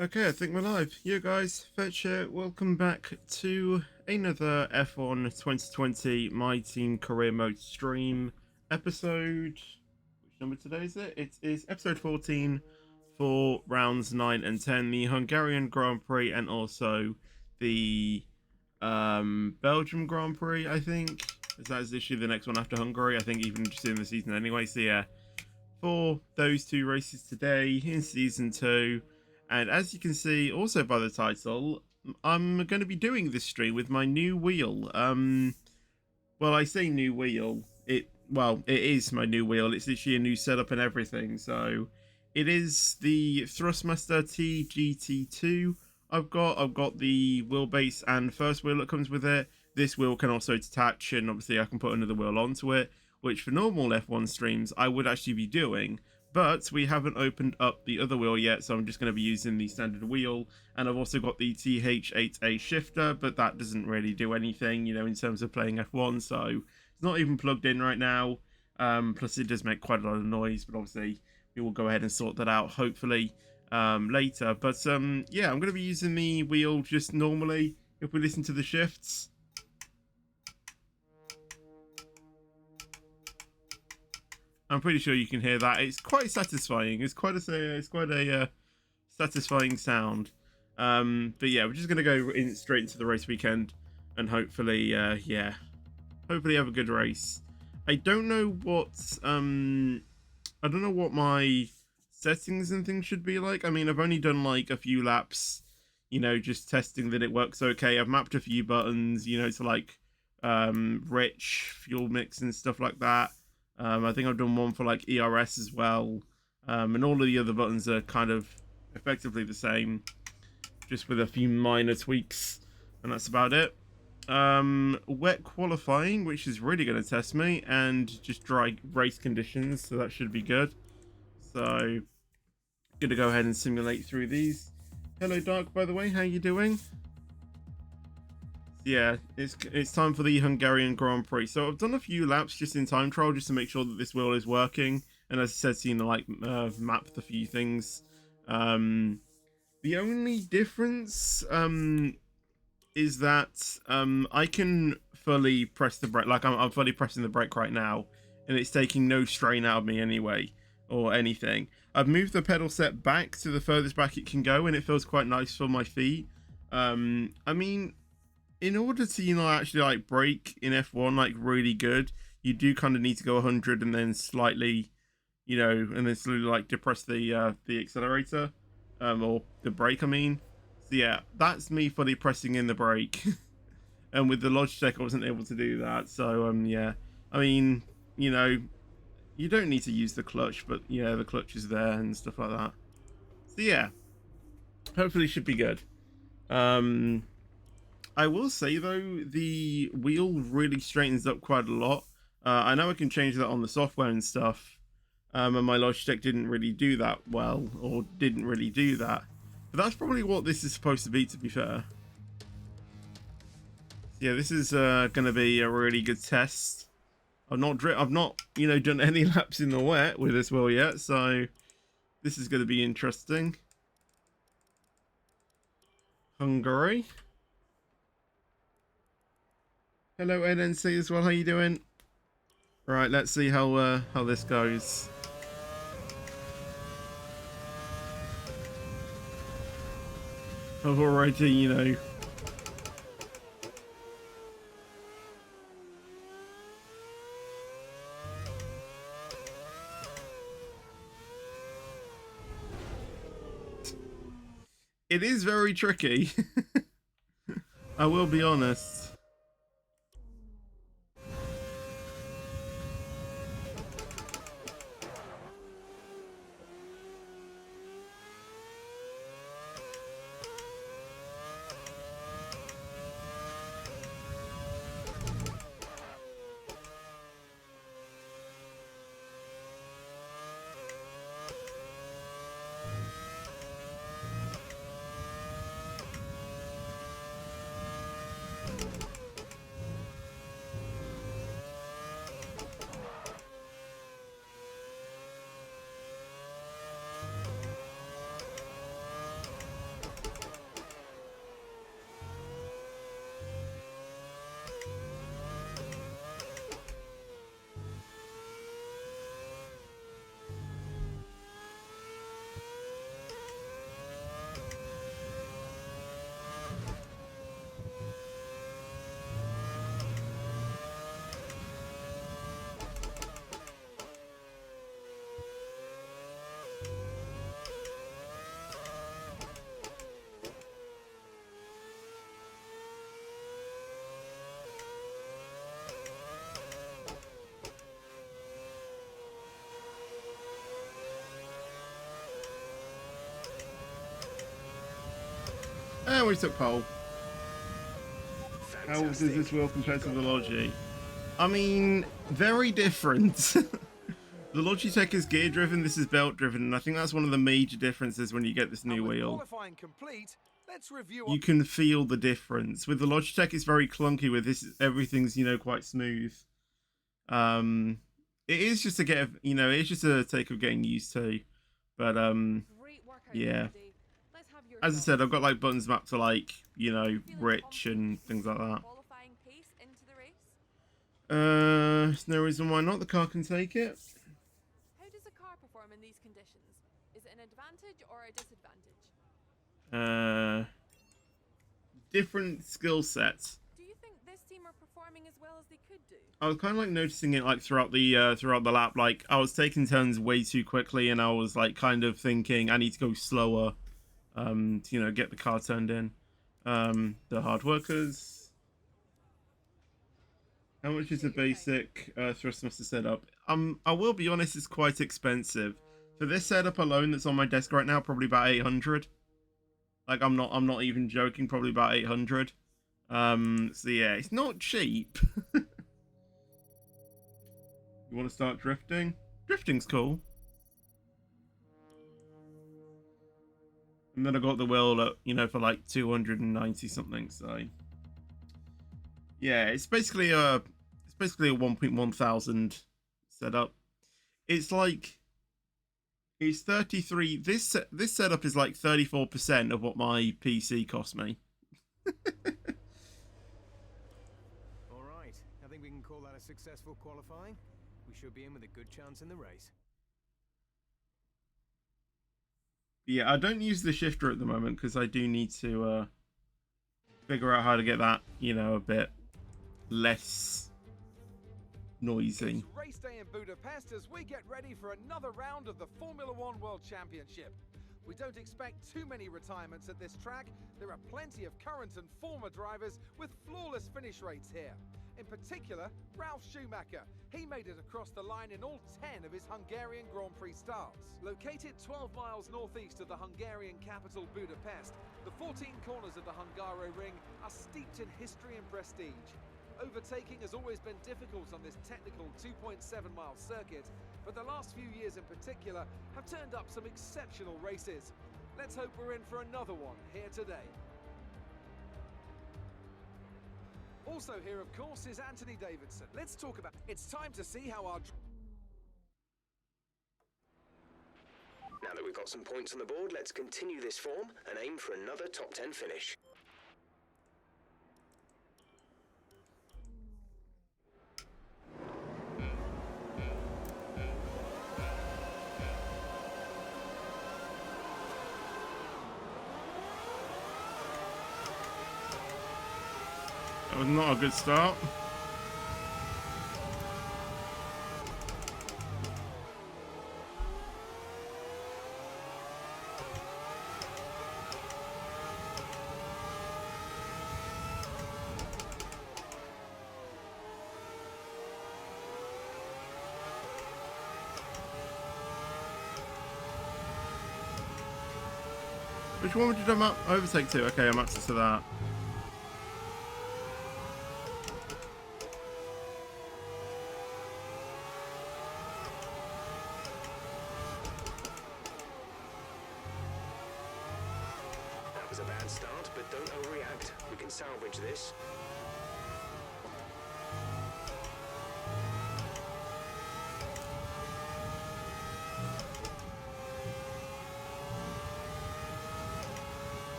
Okay, I think we're live. You guys, Fetch here. Welcome back to another F1 2020 My Team Career Mode stream episode. Which number today is it? It is episode 14 for rounds 9 and 10, the Hungarian Grand Prix and also the Belgium Grand Prix, I think. That is literally the next one after Hungary, I think, even just in the season anyway. So yeah, for those two races today in season 2. And as you can see also by the title, I'm going to be doing this stream with my new wheel. Well, I say new wheel. It is my new wheel. It's literally a new setup and everything. So it is the Thrustmaster TGT2. I've got the wheelbase and first wheel that comes with it. This wheel can also detach, and obviously I can put another wheel onto it, which for normal F1 streams I would actually be doing. But we haven't opened up the other wheel yet, so I'm just going to be using the standard wheel. And I've also got the TH8A shifter, but that doesn't really do anything, in terms of playing F1. So it's not even plugged in right now. Plus, it does make quite a lot of noise, but obviously we will go ahead and sort that out, hopefully, later. But yeah, I'm going to be using the wheel just normally if we listen to the shifts. I'm pretty sure you can hear that. It's quite satisfying. It's quite a satisfying sound. But yeah, we're just gonna go straight into the race weekend, and hopefully, hopefully have a good race. I don't know what my settings and things should be like. I mean, I've only done like a few laps, just testing that it works okay. I've mapped a few buttons, to like rich fuel mix and stuff like that. I think I've done one for like ERS as well. And all of the other buttons are kind of effectively the same, just with a few minor tweaks, and that's about it. Wet qualifying, which is really going to test me, and just dry race conditions, so that should be good. So, gonna go ahead and simulate through these. Hello, Dark, by the way, how you doing? Yeah, it's time for the Hungarian Grand Prix. So I've done a few laps just in time trial just to make sure that this wheel is working, and as I said, mapped a few things. The only difference is that I can fully press the brake, like I'm fully pressing the brake right now, and it's taking no strain out of me anyway or anything. I've moved the pedal set back to the furthest back it can go, and it feels quite nice for my feet. I mean, in order to actually like brake in F1 like really good, you do kind of need to go 100 and then slightly, and then slowly like depress the accelerator, or the brake, I mean. So yeah, that's me fully pressing in the brake. And with the Logitech I wasn't able to do that. So yeah, I mean, you don't need to use the clutch, but yeah, the clutch is there and stuff like that. So yeah, hopefully should be good. I will say though, the wheel really straightens up quite a lot. I know I can change that on the software and stuff, and my Logitech didn't really do that well, or didn't really do that. But that's probably what this is supposed to be fair. Yeah, this is going to be a really good test. I've not done any laps in the wet with this wheel yet, so this is going to be interesting. Hungary. Hello NNC as well. How you doing? Right, let's see how this goes. I've already, it is very tricky. I will be honest. And we took pole. How does Fantastic. this wheel compare You've to got the pole. Logi? I mean, very different. The Logitech is gear driven, this is belt driven, and I think that's one of the major differences when you get this new And with wheel. qualifying complete, let's review. You can feel the difference. With the Logitech, it's very clunky. With this, everything's, you know, quite smooth. It is just a it's just a take of getting used to. But Great work out yeah. today. Let's have your As I thoughts. said, I've got like buttons mapped to like, you know, Feeling rich confident and things like that. qualifying pace into the race? There's no reason why not. The car can take it. How does a car perform in these conditions? Is it an advantage or a disadvantage? Different skill sets. Do you think this team are performing as well as they could do? I was kind of like noticing it like throughout the lap. Like I was taking turns way too quickly, and I was like kind of thinking I need to go slower, to, you know, get the car turned in. The hard workers. How much is a basic Thrustmaster setup? I will be honest, it's quite expensive. For this setup alone, that's on my desk right now, probably about 800. Like I'm not even joking, probably about 800. So yeah, it's not cheap. You want to start drifting? Drifting's cool. And then I got the wheel at, you know, for like 290 something, so yeah, it's basically a 1.1 thousand setup. It's like it's 33. This setup is like 34% of what my PC cost me. All right. I think we can call that a successful qualifying. We should be in with a good chance in the race. Yeah, I don't use the shifter at the moment because I do need to figure out how to get that, you know, a bit less noisy. It's race day in Budapest as we get ready for another round of the Formula One World Championship. We don't expect too many retirements at this track. There are plenty of current and former drivers with flawless finish rates here. In particular, Ralf Schumacher. He made it across the line in all 10 of his Hungarian Grand Prix starts. Located 12 miles northeast of the Hungarian capital Budapest, the 14 corners of the Hungaroring are steeped in history and prestige. Overtaking has always been difficult on this technical 2.7-mile circuit, but the last few years in particular have turned up some exceptional races. Let's hope we're in for another one here today. Also here, of course, is Anthony Davidson. Let's talk about... It's time to see how our... Now that we've got some points on the board, let's continue this form and aim for another top 10 finish. That was not a good start. Which one would you do overtake to? Okay, I'm access to that. That was a bad start, but don't overreact. We can salvage this.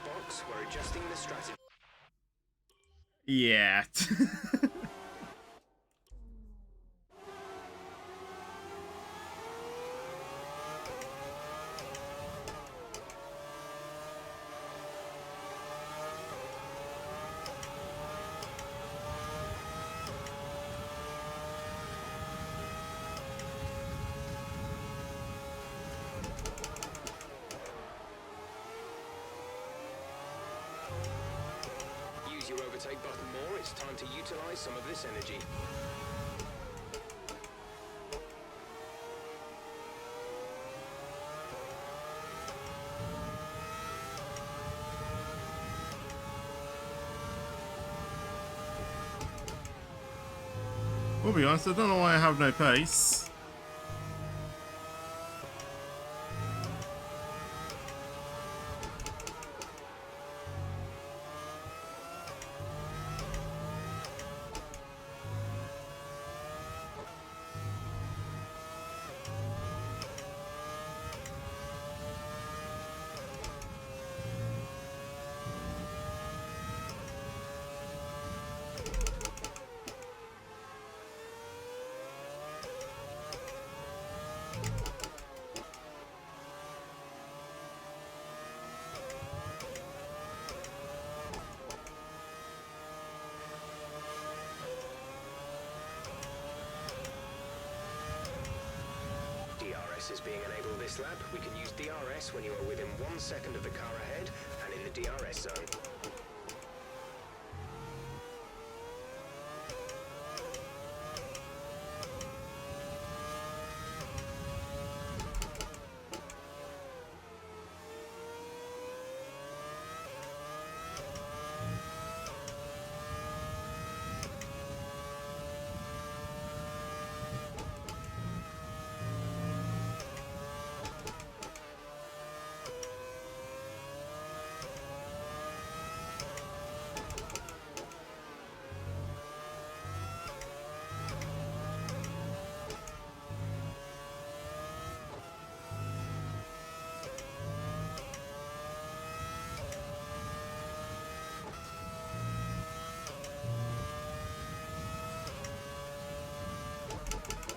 Box. We're adjusting the strategy. Yeah. it's time to utilize some of this energy. We'll be honest, I don't know why I have no pace. DRS is being enabled this lap. We can use DRS when you are within 1 second of the car ahead and in the DRS zone.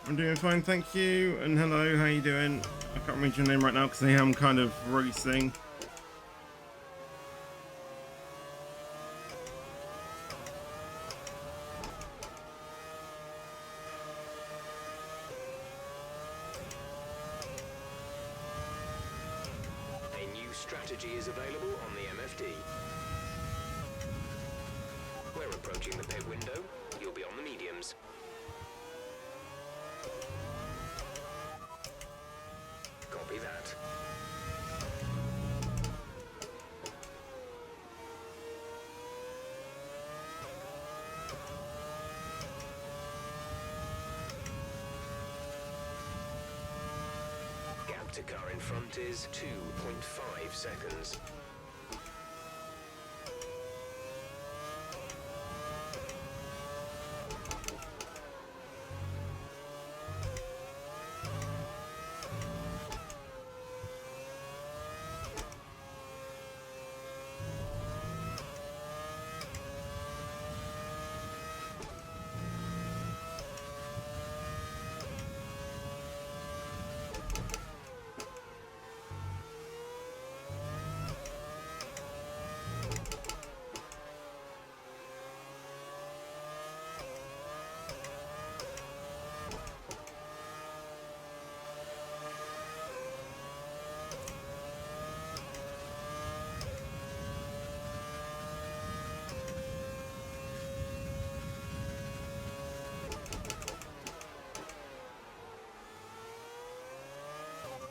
I'm doing fine, thank you. And hello, how you doing? I can't remember your name right now because I am kind of racing. A new strategy is available on the MFD. We're approaching the pit window. You'll be on the mediums. Copy that. Gap to car in front is 2.5 seconds.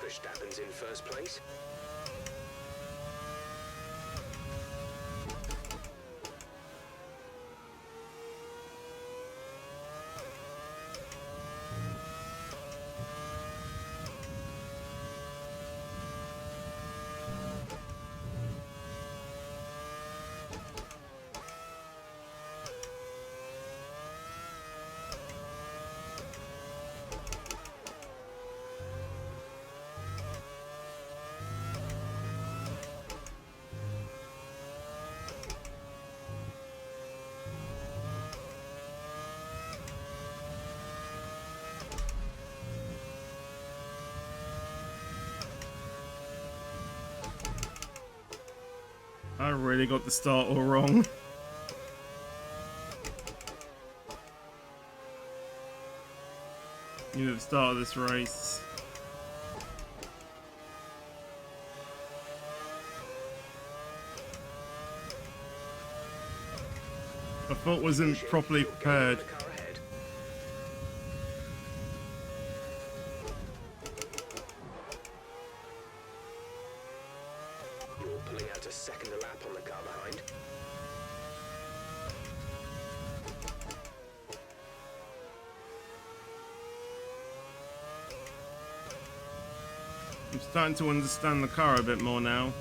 Verstappen's in first place. I really got the start all wrong. You know, the start of this race. My foot wasn't properly prepared. The car ahead. You're pulling out a second a lap on the car behind. I'm starting to understand the car a bit more now.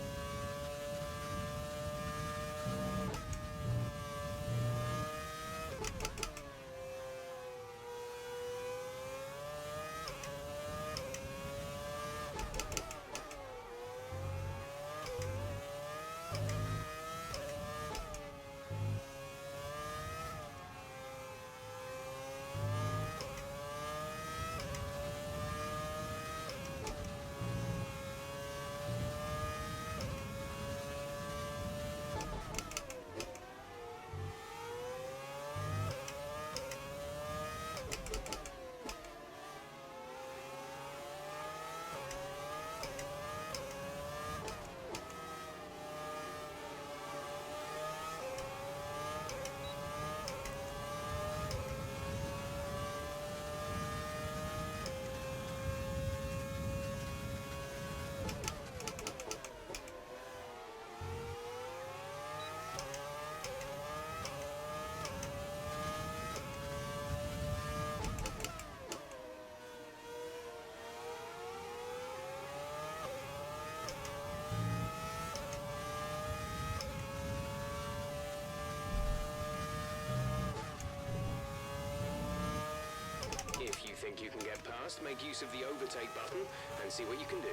If you think you can get past, make use of the overtake button and see what you can do.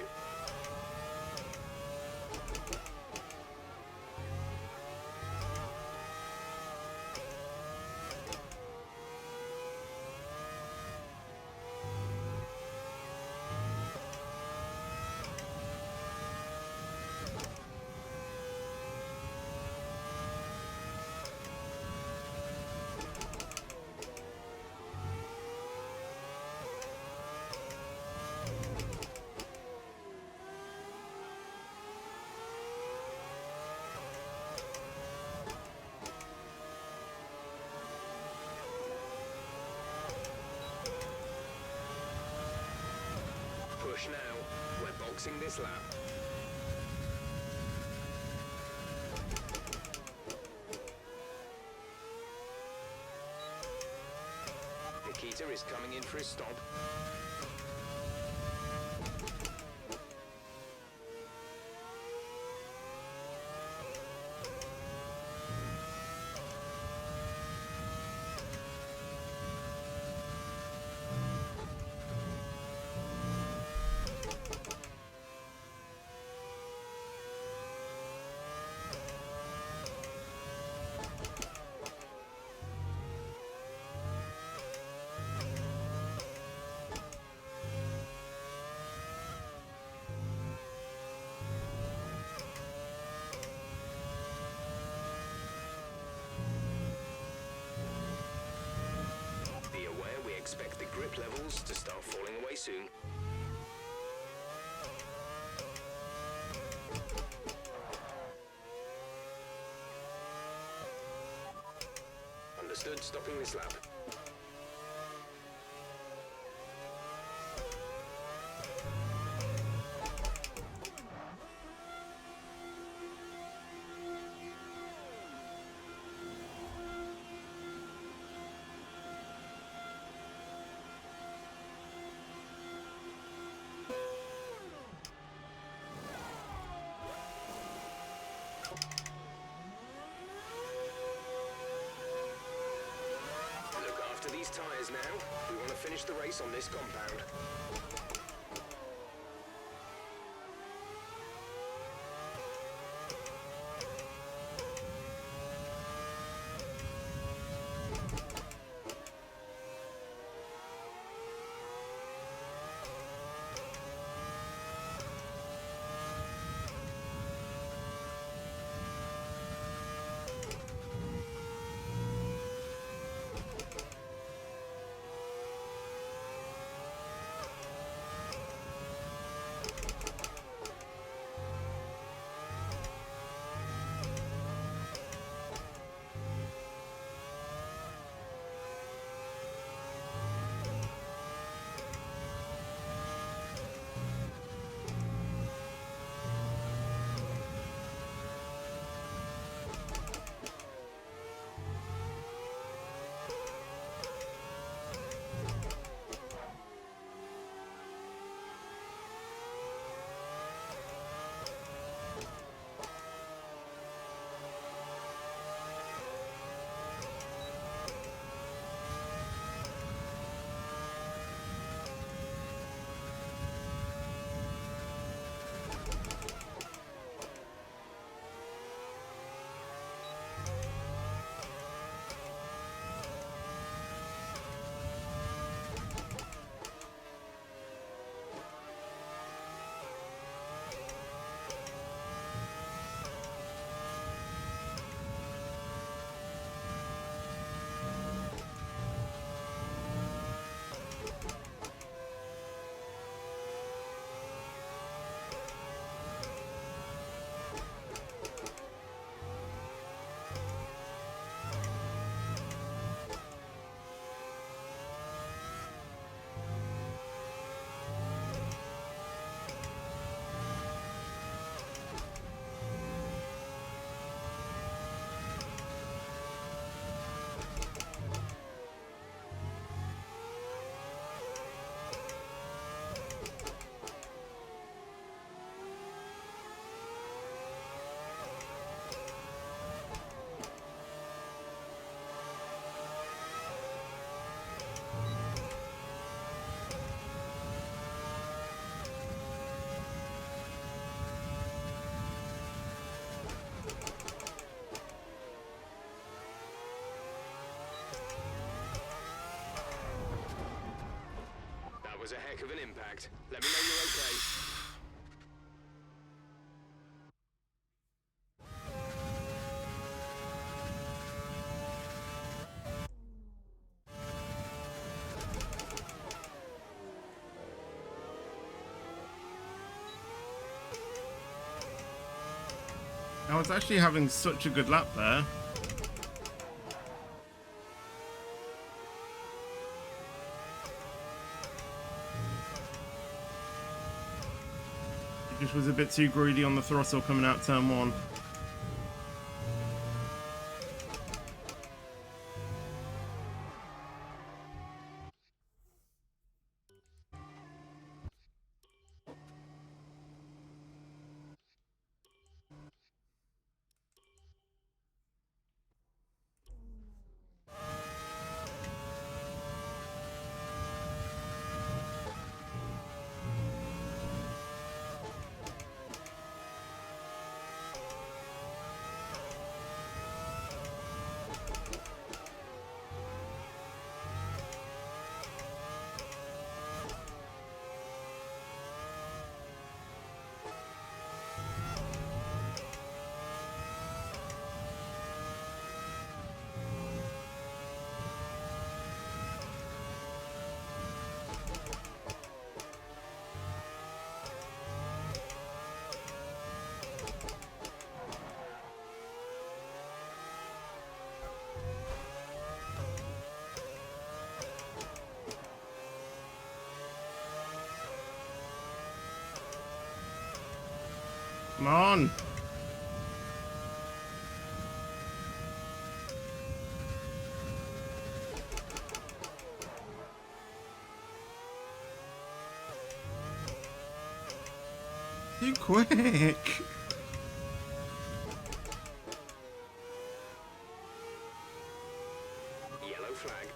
Push now. We're boxing this lap. Nikita is coming in for his stop. Be aware we expect the grip levels to start falling away soon. Understood, stopping this lap. Look after these tyres now. We want to finish the race on this compound. was a heck of an impact. Let me know you're okay. I was actually having such a good lap there. It just was a bit too greedy on the throttle coming out turn one. Come on. Too quick. Yellow flag.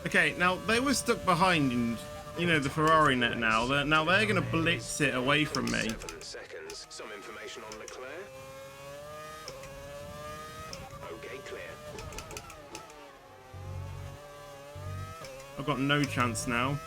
Okay, now they were stuck behind in, you know, the Ferrari net now. Now they're going to blitz it away from me. 7 seconds. Some information on Leclerc. Okay, clear. I've got no chance now.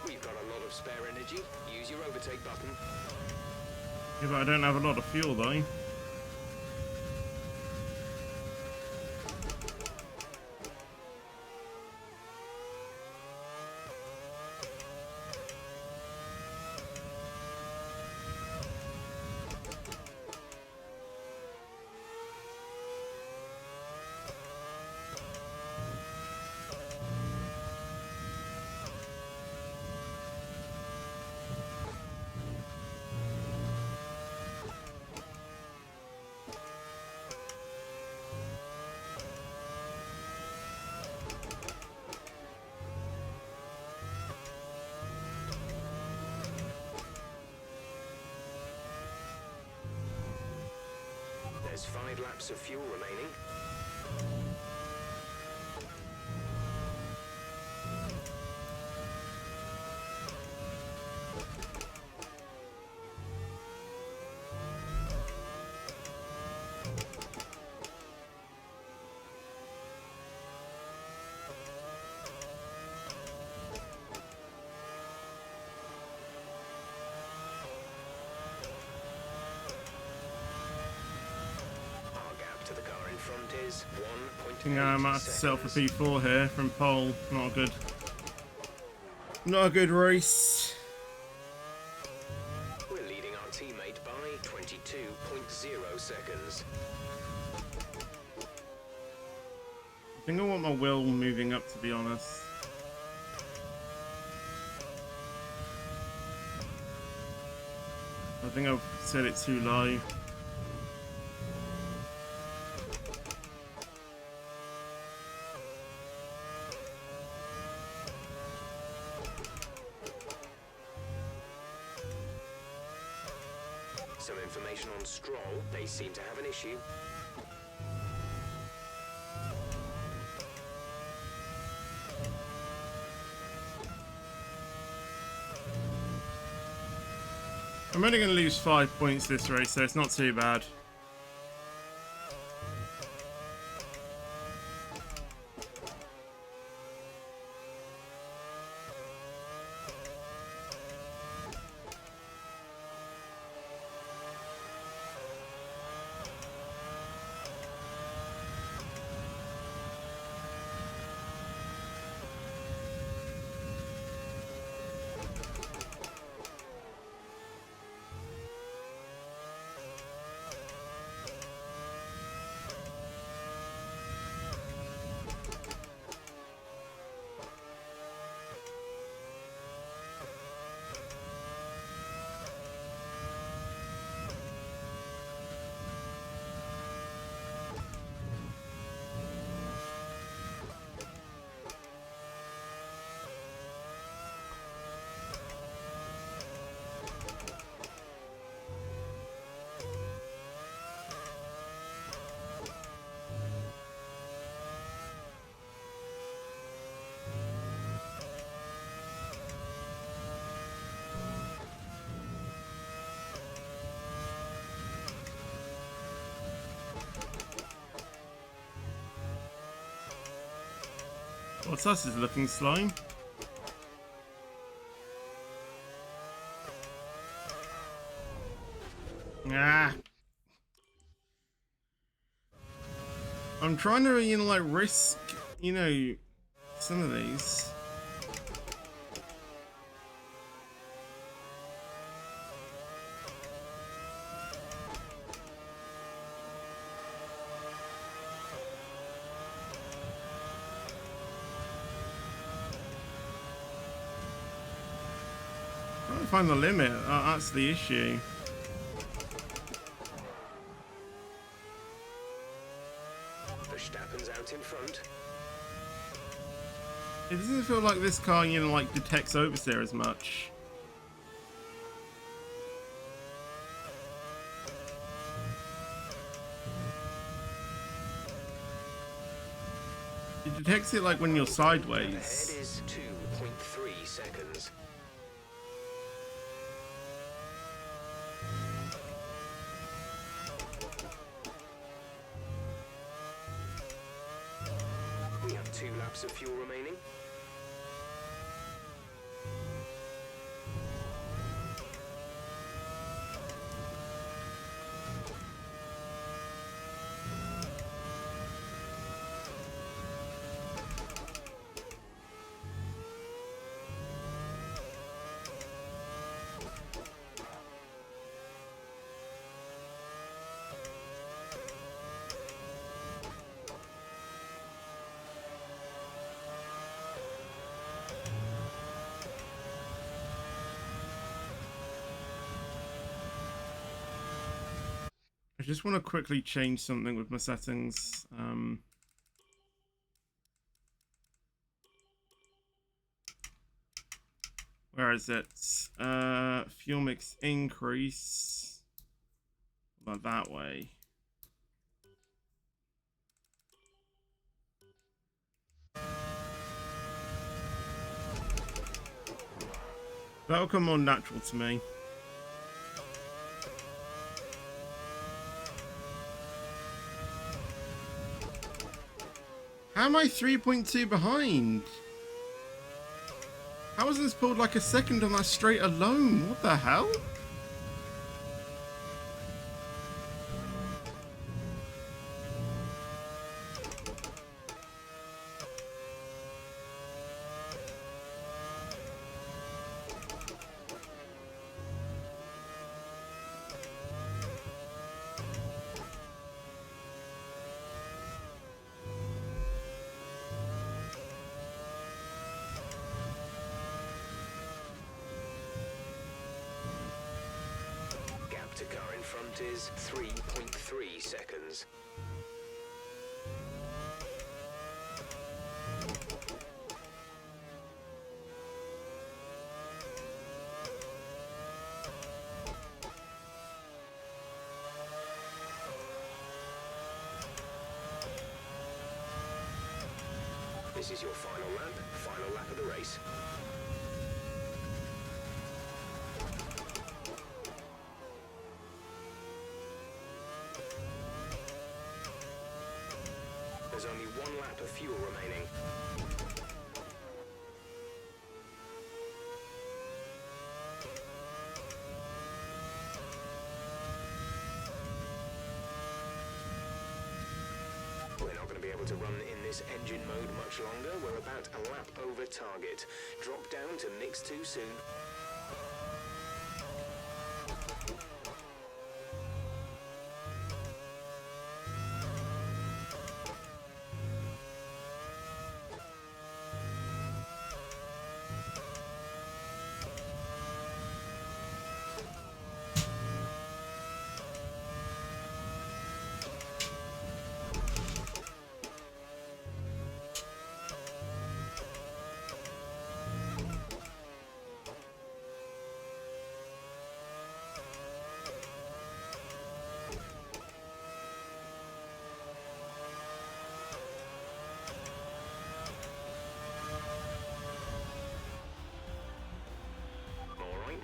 We've got a lot of spare energy. Use your overtake button. Yeah, but I don't have a lot of fuel though. There's 5 laps of fuel remaining. To the car in front is 1.8 Yeah, I might have to settle for P4 here from pole. Not good. Not a good race. We're leading our teammate by 22.0 seconds. I think I want my wheel moving up, to be honest. I think I've set it too low. Some information on Stroll. They seem to have an issue. I'm only going to lose 5 points this race, so it's not too bad. Bottas is looking slime. Ah. I'm trying to, like, risk, some of these. Trying to find the limit. That's the issue. Verstappen's out in front. It doesn't feel like this car, like, detects oversteer as much. It detects it, like, when you're sideways. Ahead is 2.3 seconds. We have 2 laps of fuel remaining. I just want to quickly change something with my settings. Where is it? Fuel mix increase. Like that way. That'll come more natural to me. How am I 3.2 behind? How was this pulled like a second on that straight alone? What the hell? To car in front is 3.3 seconds. This is your final lap of the race. There's only 1 lap of fuel remaining. We're not going to be able to run in this engine mode much longer. We're about a lap over target. Drop down to mix too soon.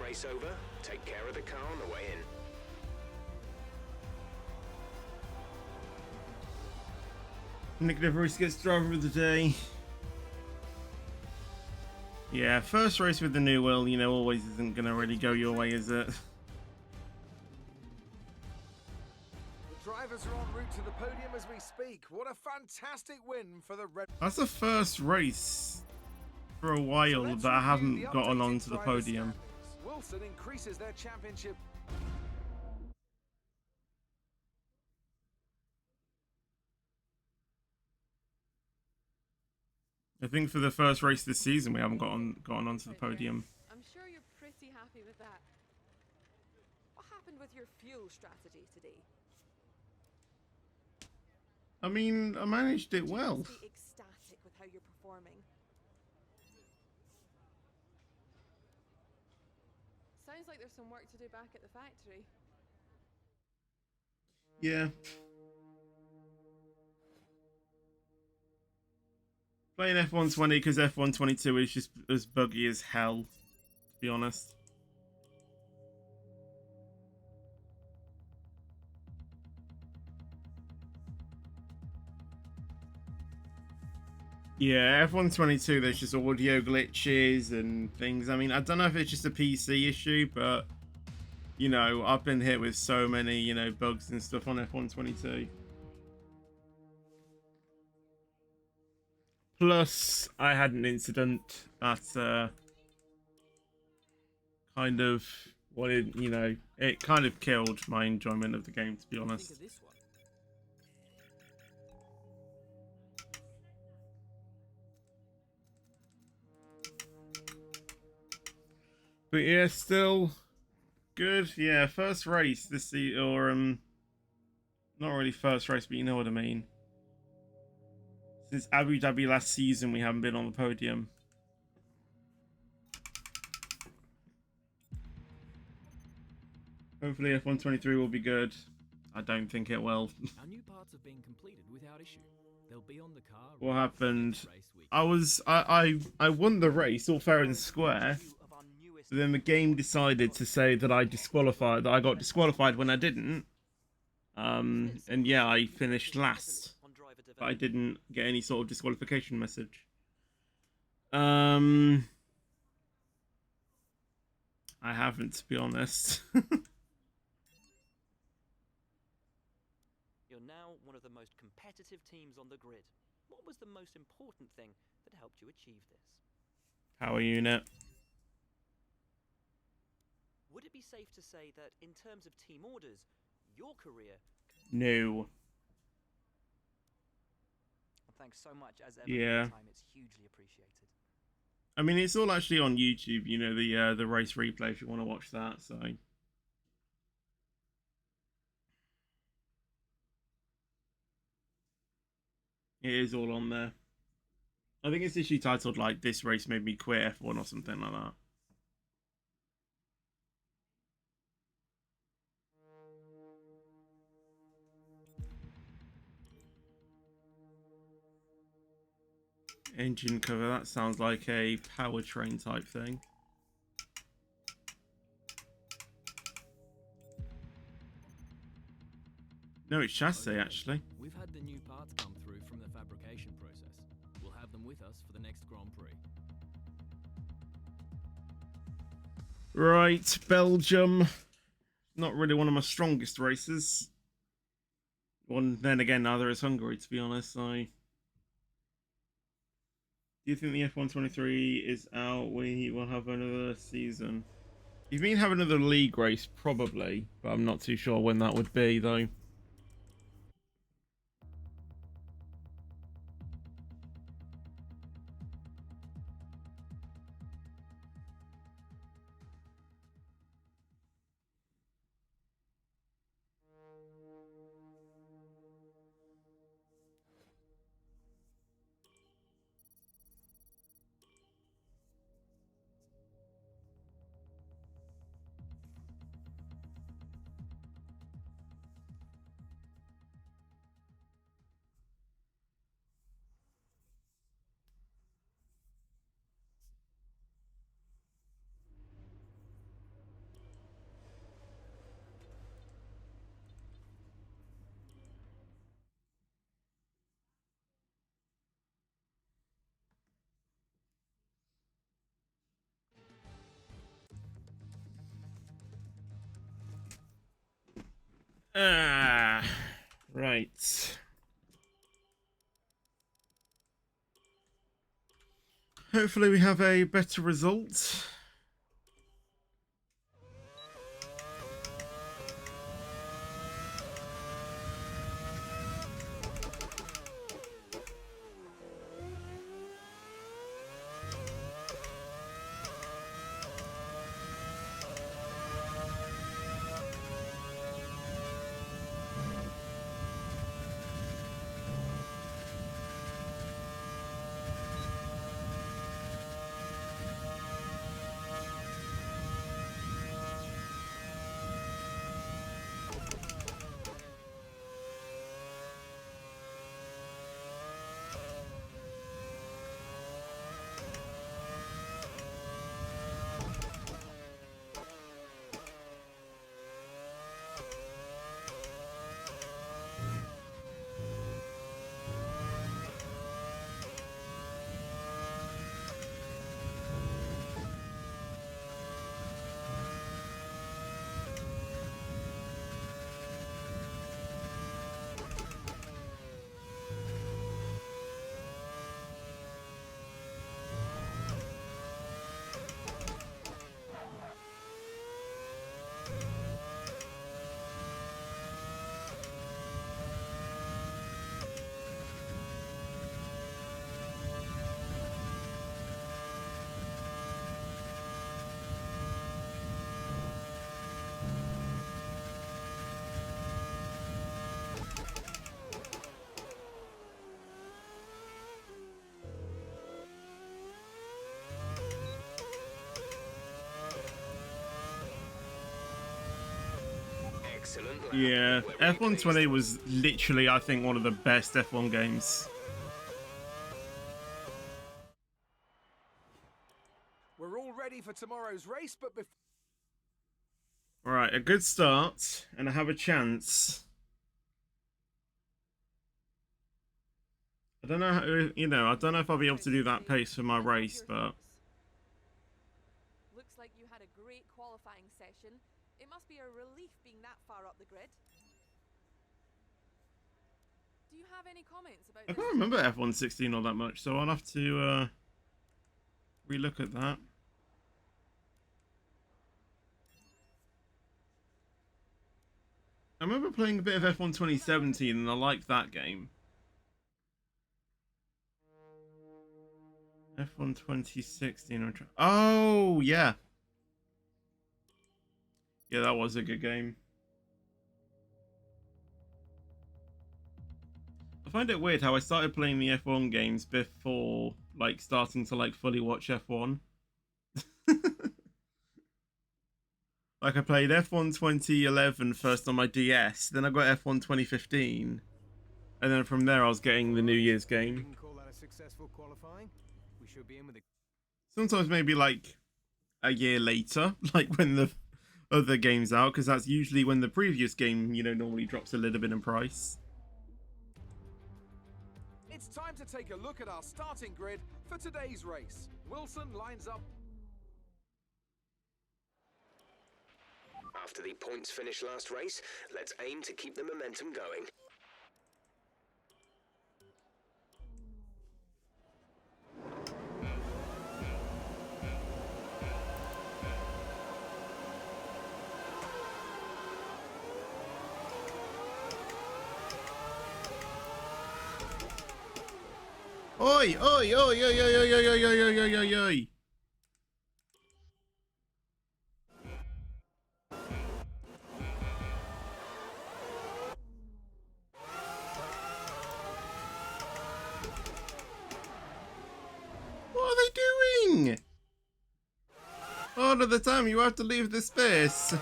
Race over. Take care of the car on the way in. Nick DeVries gets driver of the day. Yeah, first race with the new wheel, you know, always isn't going to really go your way, is it? The drivers are en route to the podium as we speak. What a fantastic win for the Red. That's the first race for a while Let's that I review haven't the gotten updated onto the driver podium. standings. Wilson increases their championship. I think for the first race this season, we haven't gotten onto the podium. I'm sure you're pretty happy with that. What happened with your fuel strategy today? I mean, I managed it You well. must be ecstatic with how you're performing. Sounds like there's some work to do back at the factory. Yeah. Playing F120 because F122 is just as buggy as hell, to be honest. Yeah, F122, there's just audio glitches and things. I mean, I don't know if it's just a PC issue, but, you know, I've been hit with so many, you know, bugs and stuff on F122. Plus, I had an incident that kind of wanted, you know, it kind of killed my enjoyment of the game, to be honest. But yeah, still good. Yeah, first race this season, or not really first race, but you know what I mean. Since Abu Dhabi last season, we haven't been on the podium. Hopefully F123 will be good. I don't think it will. Our new parts have been completed without issue. They'll be on the car. What happened? I won the race, all fair and square. But then the game decided to say that I got disqualified when I didn't. And yeah, I finished last. But I didn't get any sort of disqualification message. I haven't, to be honest. You're now one of the most competitive teams on the grid. What was the most important thing that helped you achieve this? Power unit. Would it be safe to say that in terms of team orders, your career... No. Thanks so much as ever Yeah. for your time. It's hugely appreciated. I mean, it's all actually on YouTube, you know, the race replay if you want to watch that, so... It is all on there. I think it's actually titled, like, This Race Made Me Quit F1 or something like that. Engine cover, that sounds like a powertrain type thing. No, it's chassis actually. We've had the new parts come through from the fabrication process. We'll have them with us for the next Grand Prix. Right, Belgium. Not really one of my strongest races. Then again, neither is Hungary, to be honest. Do you think the F123 is out? We will have another season. You mean have another league race? Probably, but I'm not too sure when that would be, though. Right. Hopefully we have a better result. Excellent. Yeah, F120 was literally, I think, one of the best F1 games. We're all ready for tomorrow's race, but before... Alright, a good start, and I have a chance. I don't know how, I don't know if I'll be able to do that pace for my race, but... Looks like you had a great qualifying session. It must be a relief being that far up the grid. Do you have any comments about I this? can't remember F116 all that much, so I'll have to relook at that. I remember playing a bit of F1 2017 and I liked that game. F1 2016. Oh, yeah. Yeah, that was a good game. I find it weird how I started playing the F1 games before, like, starting to, like, fully watch F1. Like, I played F1 2011 first on my DS, then I got F1 2015, and then from there I was getting the New Year's We game. can call that a successful successful qualifying, we should be in with a Sometimes maybe like a year later, like when the other game's out, because that's usually when the previous game, you know, normally drops a little bit in price. It's time to take a look at our starting grid for today's race. Wilson lines up. After the points finish last race, let's aim to keep the momentum going. Oi, oi, oi, oi, oi, oi, oi, oi, oi, oi, oi, oi. What are they doing? All of the time you have to leave the space.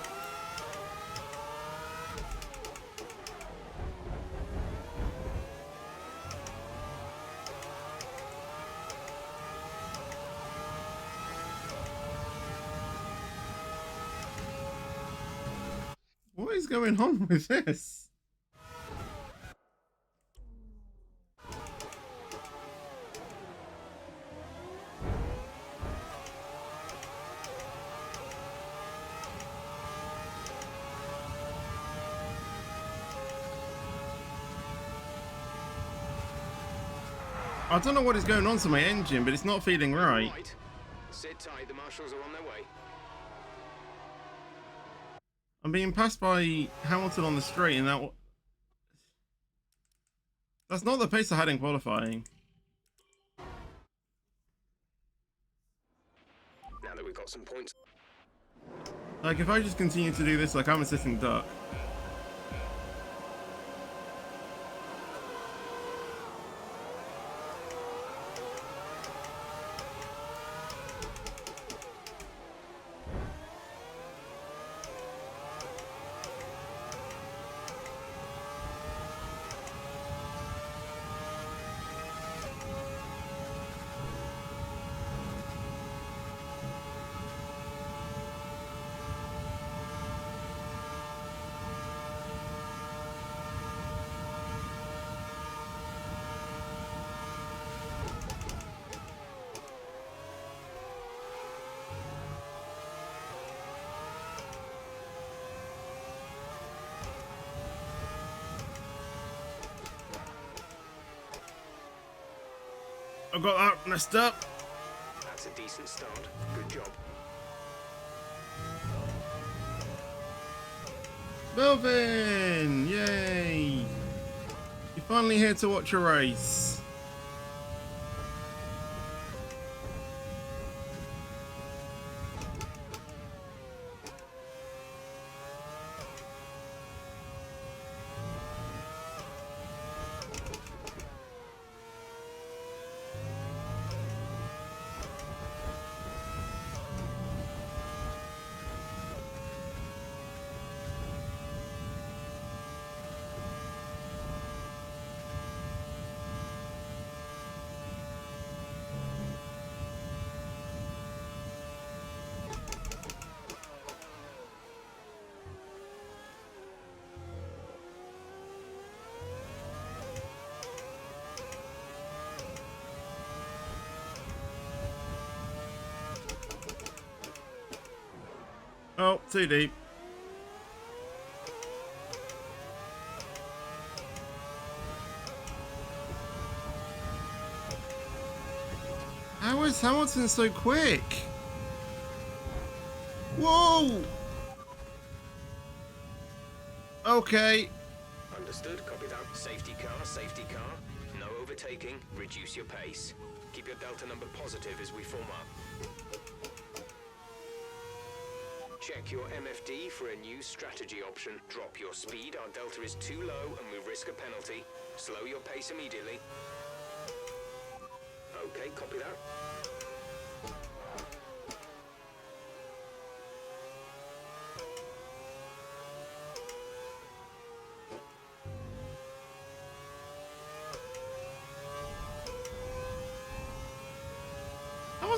What is going on with this? I don't know what is going on to my engine, but it's not feeling right. Sit tight, the marshals are on their way. I'm being passed by Hamilton on the straight, and that's not the pace I had in qualifying. Now that we've got some points. Like, if I just continue to do this like I'm a sitting duck. I got that messed up. That's a decent start. Good job. Melvin! Yay! You're finally here to watch a race. Oh, too deep. How is Hamilton so quick? Whoa! Okay. Understood, copy that. Safety car, no overtaking, reduce your pace. Keep your delta number positive as we form up. Check your MFD for a new strategy option. Drop your speed, our delta is too low and we risk a penalty. Slow your pace immediately. Okay, copy that.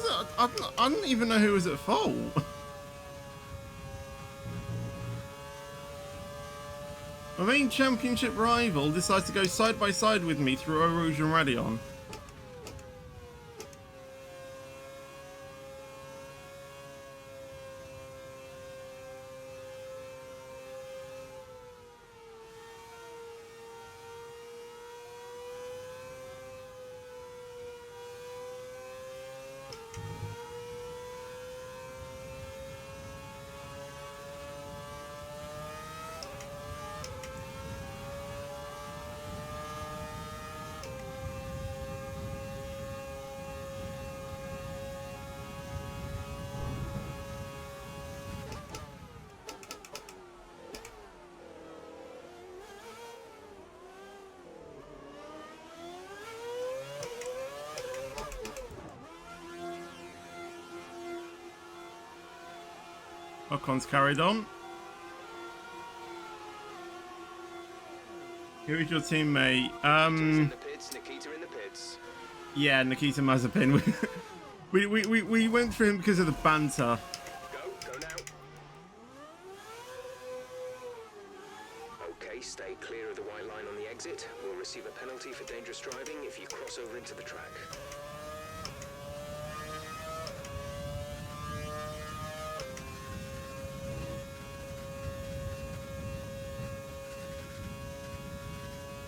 wasn't. I didn't even know who was at fault. My main championship rival decides to go side by side with me through Eau Rouge and Radion. Ocon's carried on. Who is your teammate? In the pits, Nikita in the pits. Yeah, Nikita Mazepin. we went for him because of the banter. Go now. Okay, stay clear of the white line on the exit. We'll receive a penalty for dangerous driving if you cross over into the track.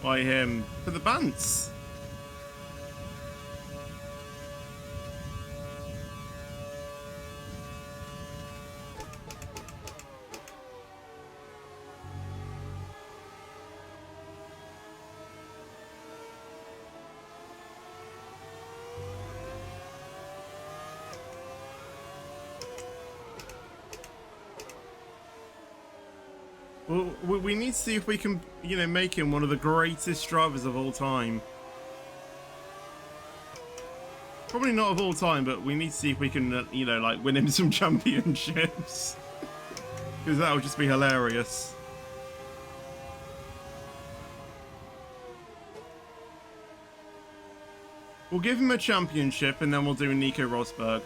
Why him? For the bants. Well, we need to see if we can, you know, make him one of the greatest drivers of all time. Probably not of all time, but we need to see if we can, you know, like win him some championships. Because that would just be hilarious. We'll give him a championship and then we'll do Nico Rosberg.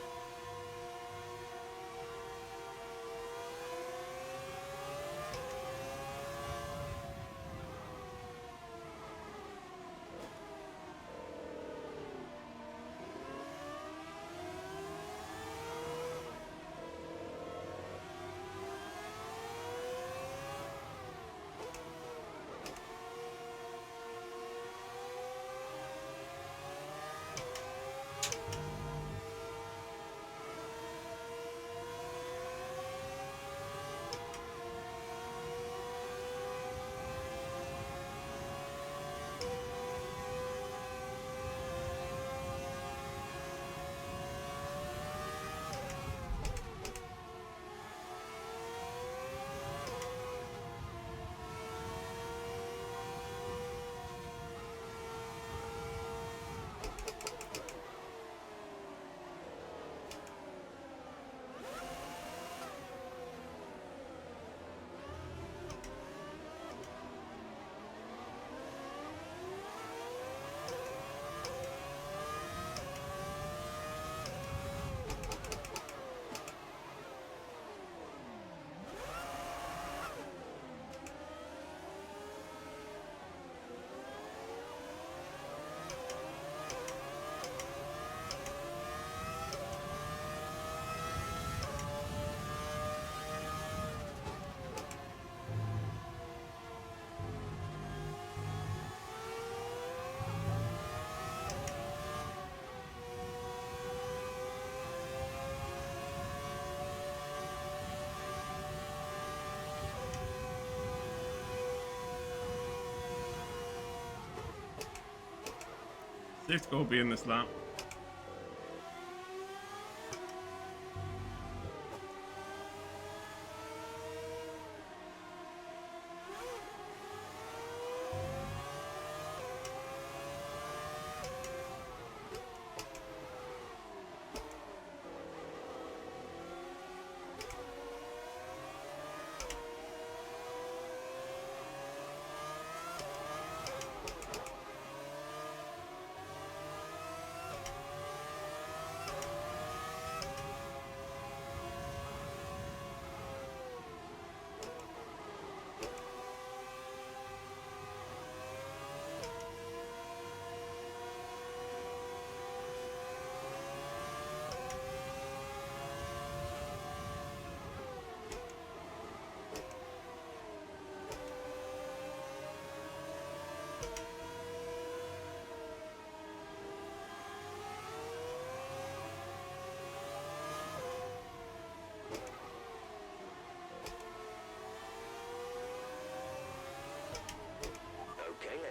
Safety car will be in this lap.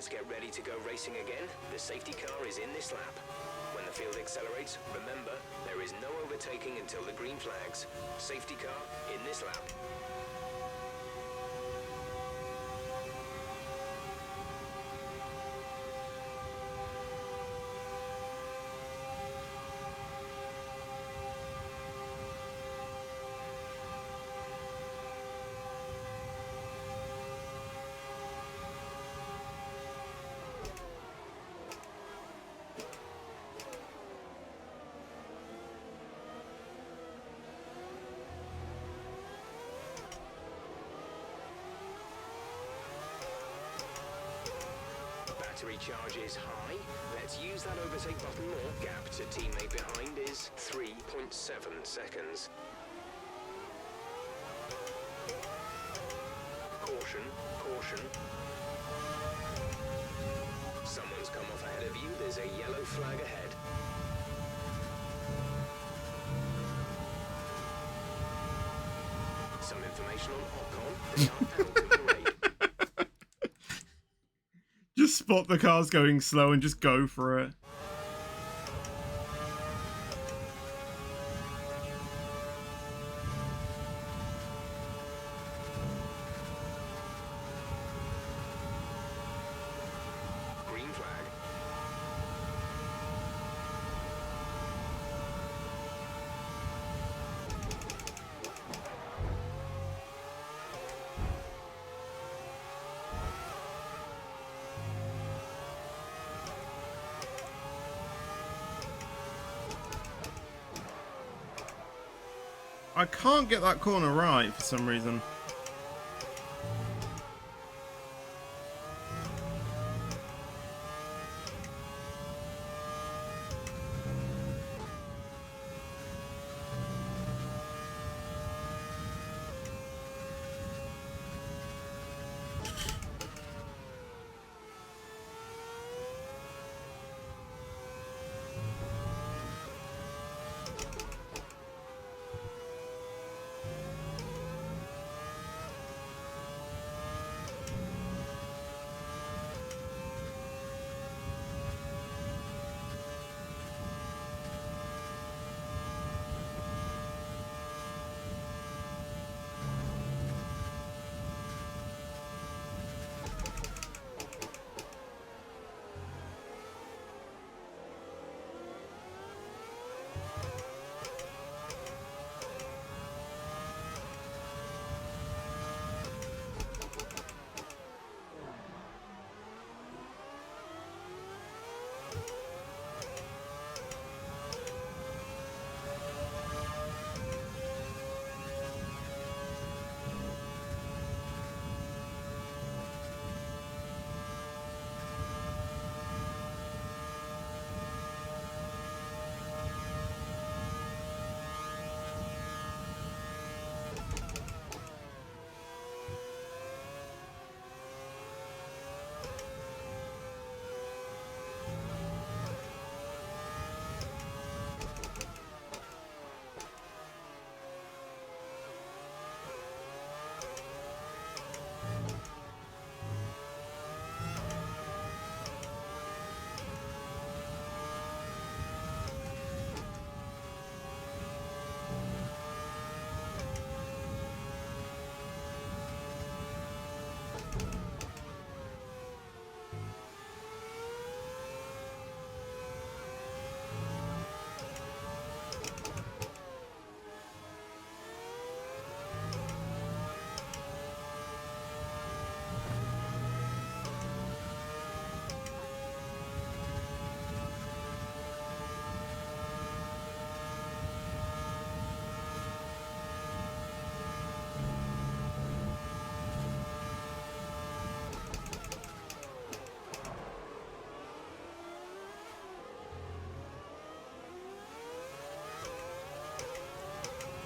Let's get ready to go racing again. The safety car is in this lap. When the field accelerates, remember, there is no overtaking until the green flags. Safety car in this lap. Battery charge is high. Let's use that overtake button more. Gap to teammate behind is 3.7 seconds. Caution, caution. Someone's come off ahead of you. There's a yellow flag ahead. Some information on Ocon. They are out of the raid. Just spot the cars going slow and just go for it. Green flag. I can't get that corner right for some reason.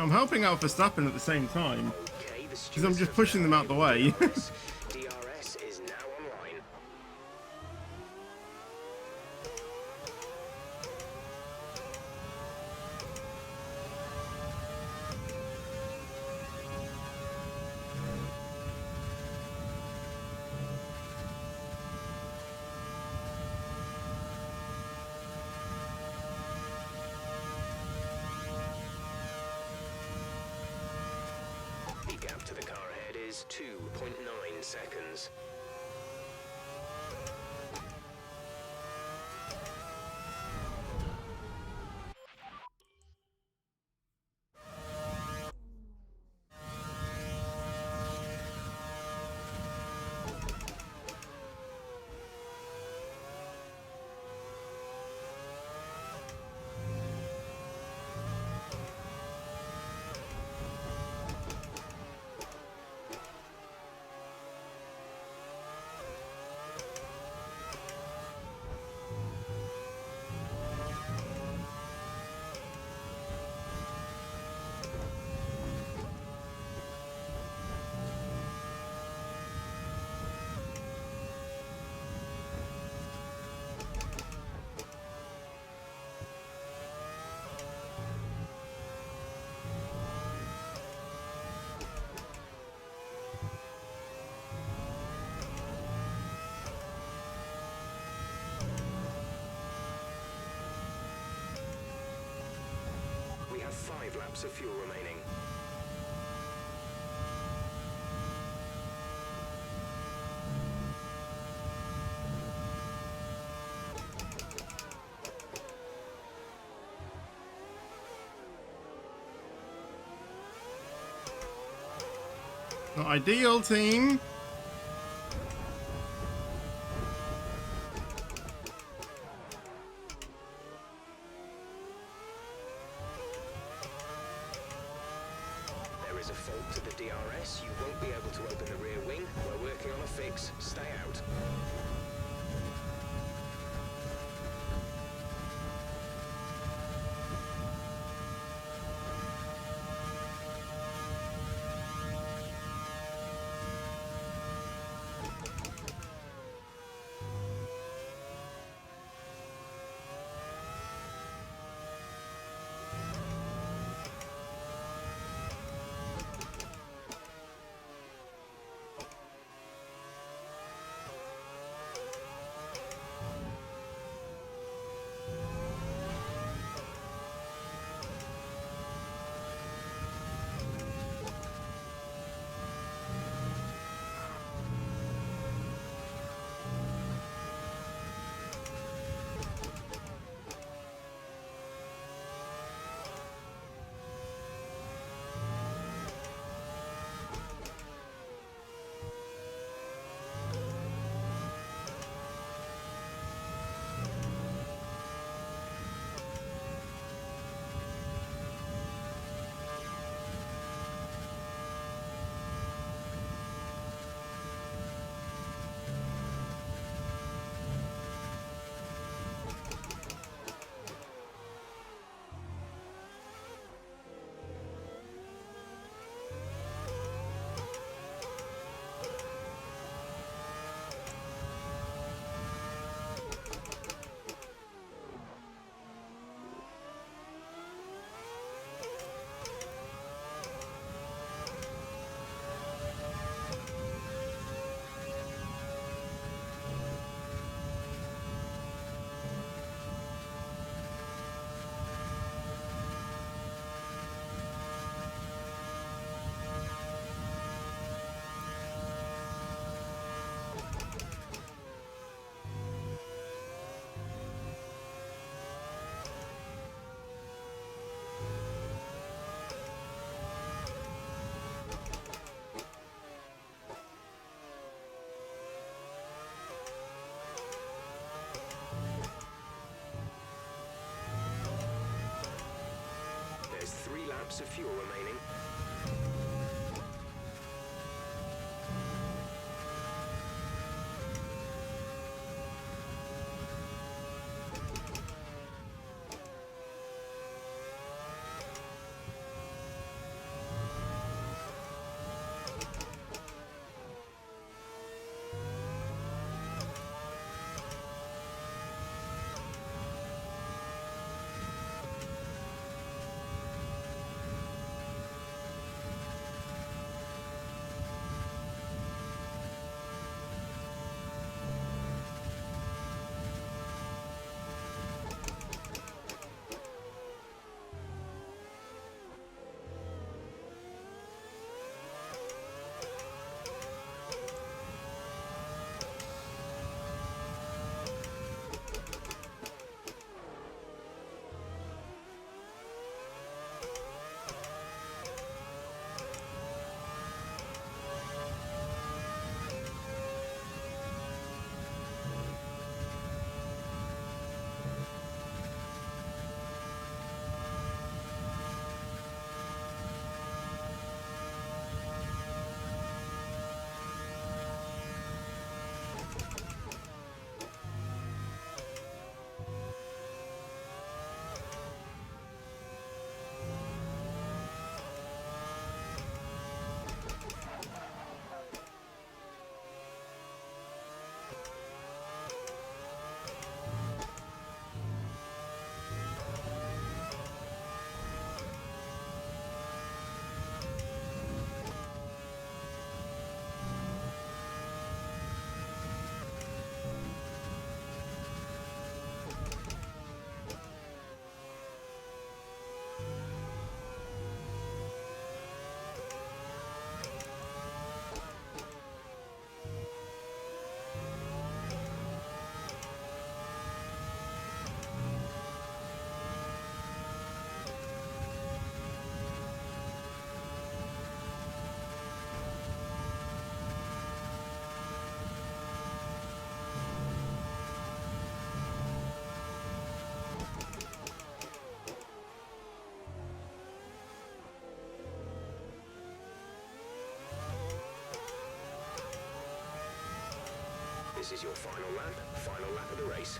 I'm helping out Verstappen at the same time, Okay, the because I'm just pushing them out the way. DRS is now online. lap to the car ahead is 2.9 seconds. We have 5 laps of fuel remaining. Not ideal, team. There is a fault to the DRS. You won't be able to open the rear wing. We're working on a fix. Stay out. There's 3 laps of fuel remaining. This is your final lap of the race.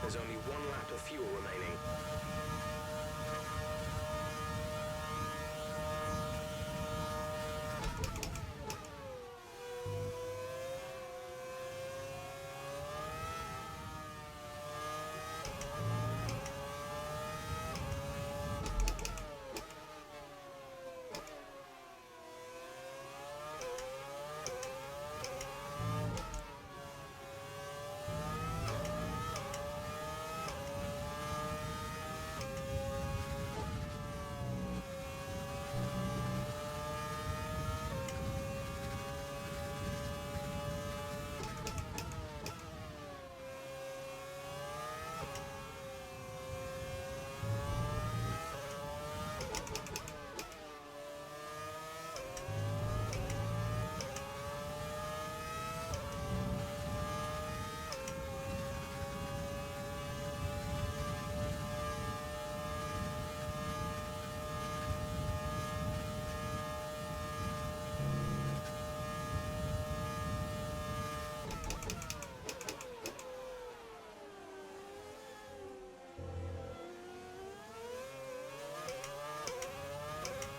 There's only 1 lap of fuel remaining.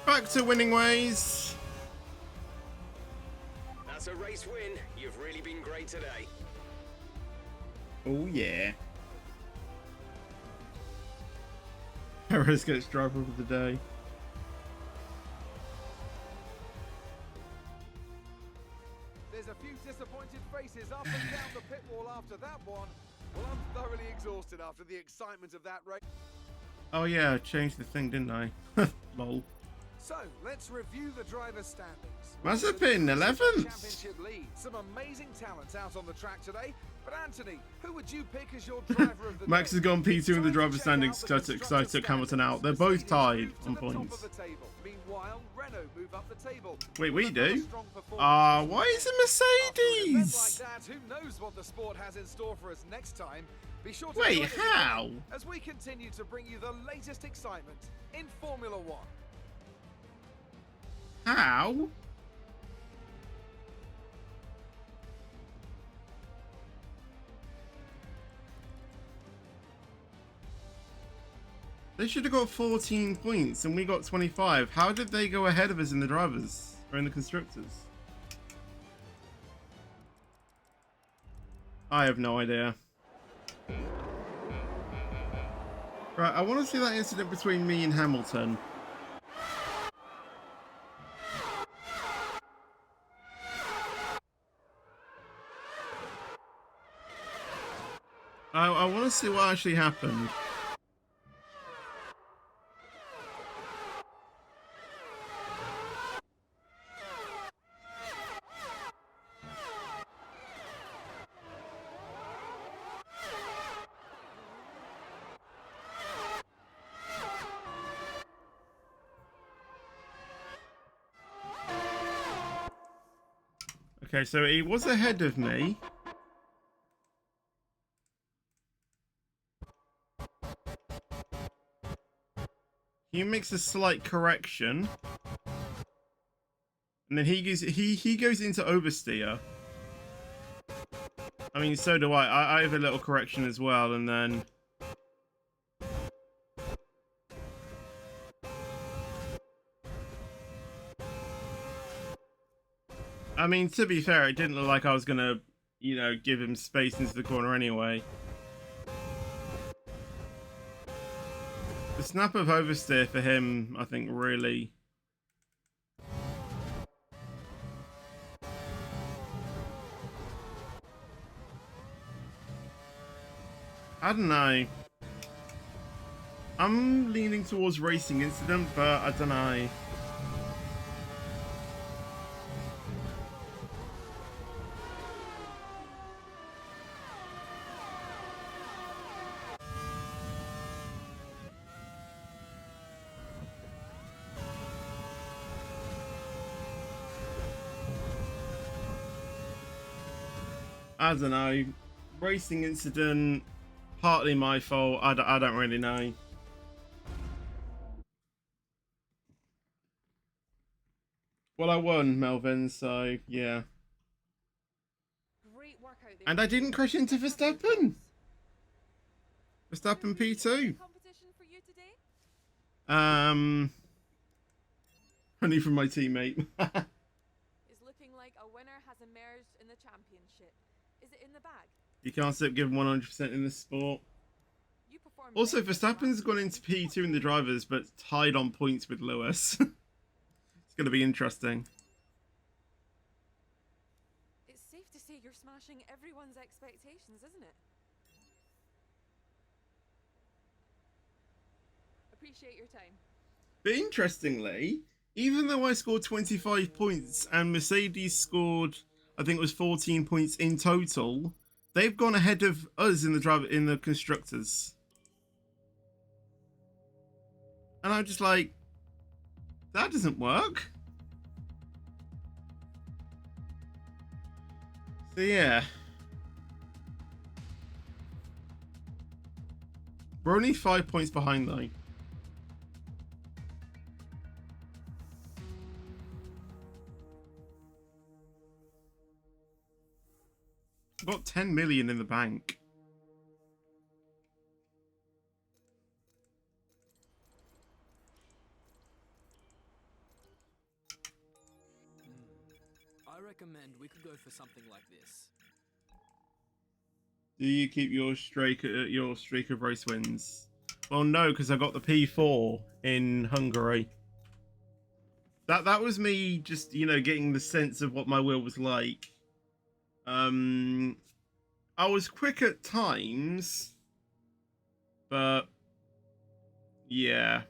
Back to winning ways. That's a race win. You've really been great today. Oh yeah. Perez gets driver of the day. There's a few disappointed faces up and down the pit wall after that one. Well, I'm thoroughly exhausted after the excitement of that race. Oh yeah, I changed the thing, didn't I? Lol. So, let's review the driver's standings. Mazepin, 11th. Championship lead. Some amazing talents out on the track today. But Anthony, who would you pick as your driver of the Max day? has gone P2 in the Time driver's to check standings out the because I constructors' took Hamilton out. They're standings. both tied Mercedes on move to the top points. of the table. Meanwhile, Renault move up the table. Wait, we With another do? strong performance Why is it After an event Mercedes? like that, who knows what the sport has in store for us next time? Be sure to Wait, join us again how? as we continue to bring you the latest excitement in Formula One. How? They should have got 14 points and we got 25. How did they go ahead of us in the drivers or in the constructors? I have no idea. Right, I want to see that incident between me and Hamilton. I want to see what actually happened. Okay, so he was ahead of me. He makes a slight correction. And then he goes into oversteer. I mean, so do I. I have a little correction as well, and then I mean, to be fair, it didn't look like I was gonna, you know, give him space into the corner anyway. The snap of oversteer for him, I think, really. I don't know. I'm leaning towards racing incident, but I don't know. I don't know. Racing incident, partly my fault. I don't really know. Well, I won, Melvin, so yeah. Great work out there. And I didn't crash into Verstappen. Verstappen P2. Competition for you today? Only from my teammate. Is looking like a winner has emerged in the championship. Is it in the bag? You can't stop giving 100% in this sport. You performed Also, better than Verstappen's last gone year. into P2 in the drivers, but tied on points with Lewis. It's going to be interesting. It's safe to say you're smashing everyone's expectations, isn't it? Appreciate your time. But interestingly, even though I scored 25 points and Mercedes scored, I think it was 14 points in total, they've gone ahead of us in the constructors. And I'm just like, that doesn't work. So yeah. We're only 5 points behind though. I've got 10 million in the bank. I recommend we could go for something like this. Do you keep your streak of race wins? Well, no, because I got the P4 in Hungary. That was me just, you know, getting the sense of what my wheel was like. I was quick at times, but yeah.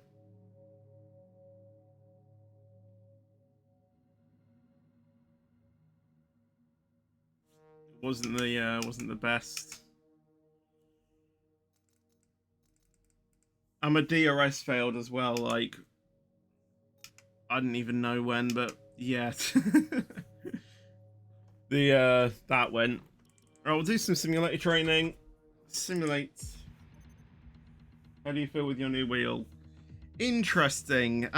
Wasn't the best. And my DRS failed as well, like I didn't even know when, but yeah. That went. Alright, we'll do some simulator training. Simulate. How do you feel with your new wheel? Interesting.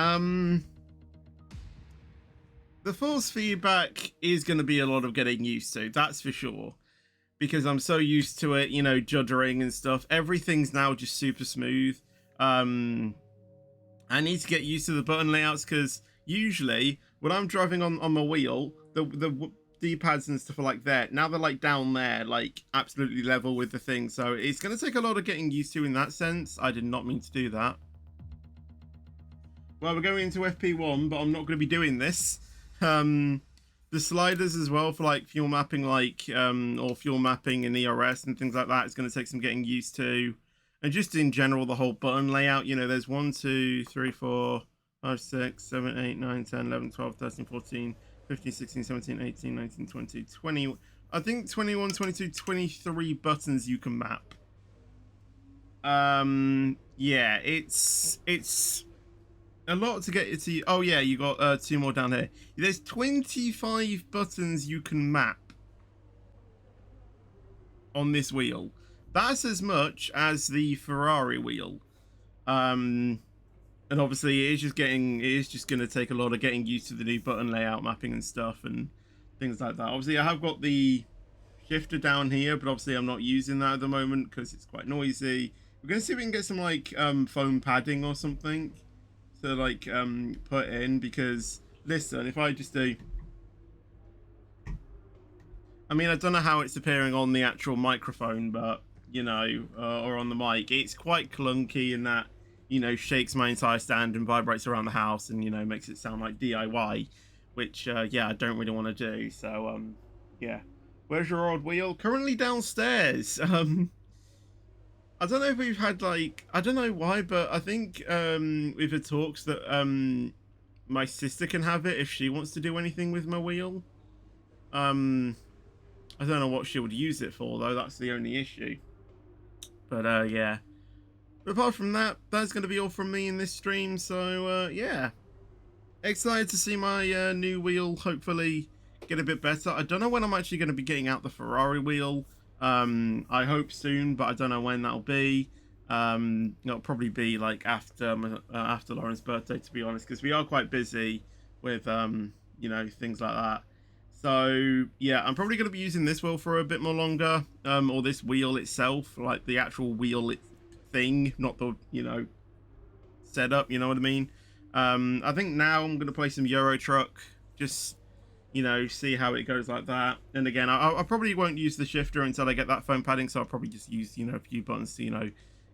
The force feedback is going to be a lot of getting used to, that's for sure. Because I'm so used to it, you know, juddering and stuff. Everything's now just super smooth. I need to get used to the button layouts because usually when I'm driving on my wheel, the D-pads and stuff are like that. Now they're like down there, like absolutely level with the thing. So it's going to take a lot of getting used to in that sense. I did not mean to do that. Well, we're going into FP1, but I'm not going to be doing this. The sliders as well for like fuel mapping, or fuel mapping in ERS and things like that is going to take some getting used to. And just in general, the whole button layout, you know, there's 1, 2, 3, 4, 5, 6, 7, 8, 9, 10, 11, 12, 13, 14, 15, 16, 17, 18, 19, 20, 20. I think 21, 22, 23 buttons you can map. Yeah, it's a lot to get to. Oh yeah, you got 2 more down here. There's 25 buttons you can map on this wheel. That's as much as the Ferrari wheel. And obviously it is just going to take a lot of getting used to the new button layout mapping and stuff and things like that. Obviously I have got the shifter down here, but obviously I'm not using that at the moment because it's quite noisy. We're going to see if we can get some like foam padding or something to like put in, because listen, if I just do, I mean, I don't know how it's appearing on the actual microphone, but you know, or on the mic, it's quite clunky in that, you know, shakes my entire stand and vibrates around the house and, you know, makes it sound like DIY, which yeah, I don't really want to do. So yeah, where's your old wheel? Currently downstairs. I don't know if we've had like, I don't know why, but I think we've had talks that my sister can have it if she wants to do anything with my wheel. I don't know what she would use it for though, that's the only issue. But yeah. But apart from that, that's going to be all from me in this stream, so yeah. Excited to see my new wheel hopefully get a bit better. I don't know when I'm actually going to be getting out the Ferrari wheel. I hope soon, but I don't know when that'll be. It'll probably be like after Lauren's birthday, to be honest, because we are quite busy with you know, things like that. So yeah, I'm probably going to be using this wheel for a bit more longer, or this wheel itself, like the actual wheel thing, not the, you know, setup, you know what I mean. I think now I'm going to play some Euro Truck, just, you know, see how it goes like that. And again, I probably won't use the shifter until I get that foam padding, so I'll probably just use, you know, a few buttons to, you know,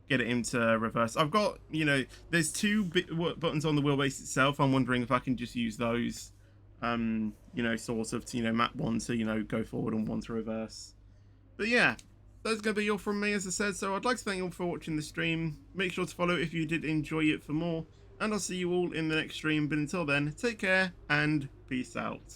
get it into reverse. I've got, you know, there's two buttons on the wheelbase itself. I'm wondering if I can just use those, you know, sort of to, you know, map one to, you know, go forward and one to reverse. But yeah, that's going to be all from me, as I said. So I'd like to thank you all for watching the stream. Make sure to follow if you did enjoy it for more. And I'll see you all in the next stream. But until then, take care and peace out.